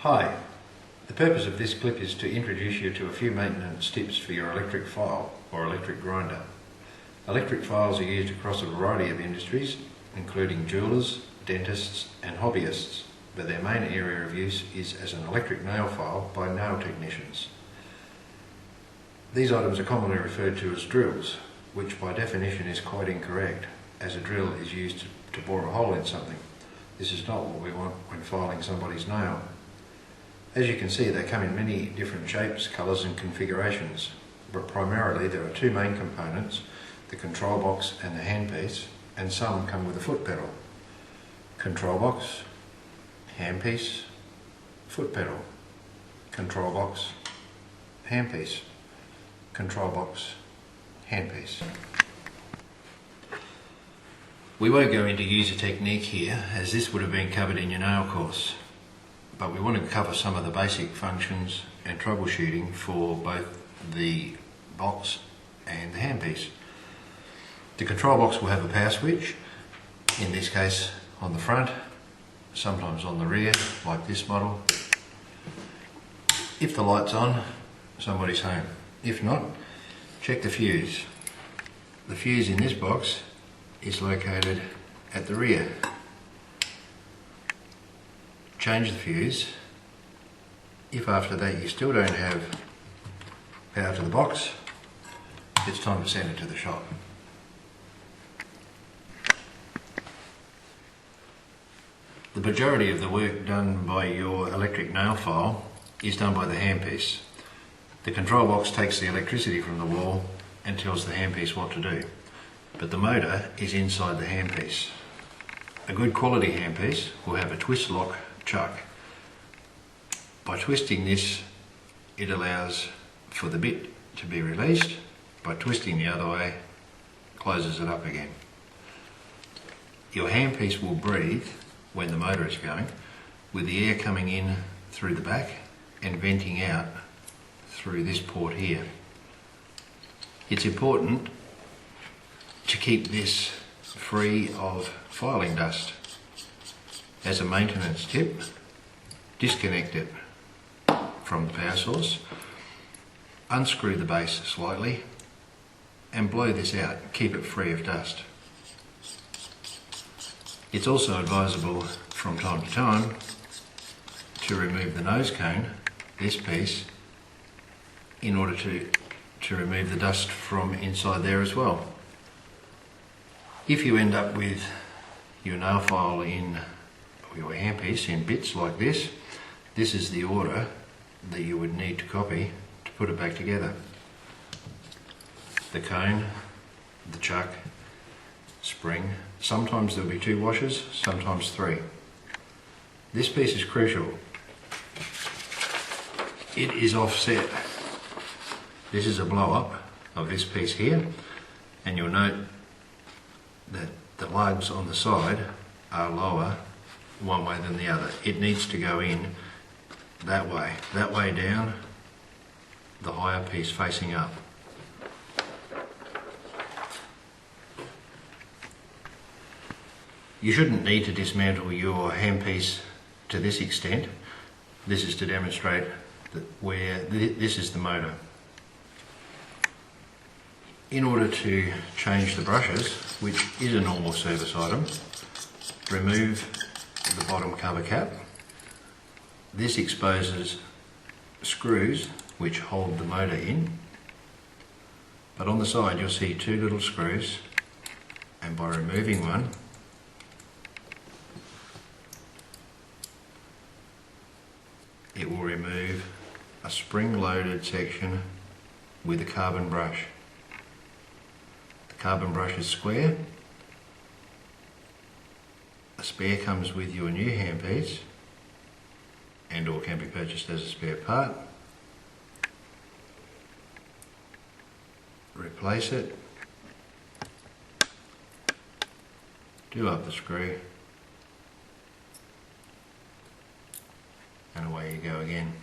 Hi, the purpose of this clip is to introduce you to a few maintenance tips for your electric file or electric grinder. Electric files are used across a variety of industries, including jewellers, dentists and hobbyists, but their main area of use is as an electric nail file by nail technicians. These items are commonly referred to as drills, which by definition is quite incorrect, as a drill is used to bore a hole in something. This is not what we want when filing somebody's nail. As you can see, they come in many different shapes, colours and configurations, but primarily there are two main components, the control box and the handpiece, and some come with a foot pedal. Control box, handpiece, foot pedal, control box, handpiece, control box, handpiece. We won't go into user technique here, as this would have been covered in your nail course, but we want to cover some of the basic functions and troubleshooting for both the box and the handpiece. The control box will have a power switch, in this case on the front, sometimes on the rear, like this model. If the light's on, somebody's home. If not, check the fuse. The fuse in this box is located at the rear. Change the fuse. If after that you still don't have power to the box, it's time to send it to the shop. The majority of the work done by your electric nail file is done by the handpiece. The control box takes the electricity from the wall and tells the handpiece what to do, but the motor is inside the handpiece. A good quality handpiece will have a twist lock chuck. By twisting this, it allows for the bit to be released. By twisting the other way, closes it up again. Your handpiece will breathe when the motor is going, with the air coming in through the back and venting out through this port here. It's important to keep this free of filing dust. As a maintenance tip, disconnect it from the power source, unscrew the base slightly and blow this out. Keep it free of dust. It's also advisable from time to time to remove the nose cone, this piece, in order to remove the dust from inside there as well. If you end up with your nail file in your handpiece in bits like this, this is the order that you would need to copy to put it back together. The cone, the chuck, spring. Sometimes there'll be 2 washers, sometimes 3. This piece is crucial. It is offset. This is a blow up of this piece here, and you'll note that the lugs on the side are lower one way than the other. It needs to go in that way down, the higher piece facing up. You shouldn't need to dismantle your handpiece to this extent. This is to demonstrate that this is the motor. In order to change the brushes, which is a normal service item, remove the bottom cover cap. This exposes screws which hold the motor in, but on the side you'll see 2 little screws, and by removing one, it will remove a spring-loaded section with a carbon brush. The carbon brush is square. A spare comes with your new handpiece and or can be purchased as a spare part. Replace it, do up the screw, and away you go again.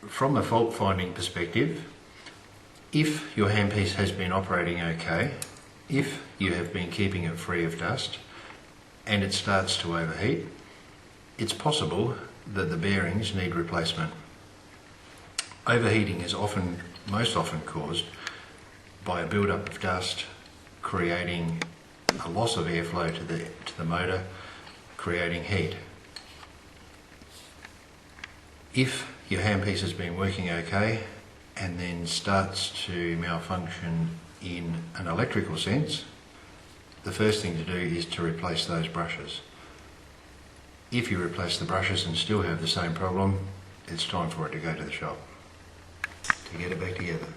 From a fault finding perspective, if your handpiece has been operating okay, if you have been keeping it free of dust and it starts to overheat, It's possible that the bearings need replacement. Overheating is most often caused by a build-up of dust, creating a loss of airflow to the motor, creating heat. If your handpiece has been working okay and then starts to malfunction in an electrical sense, the first thing to do is to replace those brushes. If you replace the brushes and still have the same problem, it's time for it to go to the shop to get it back together.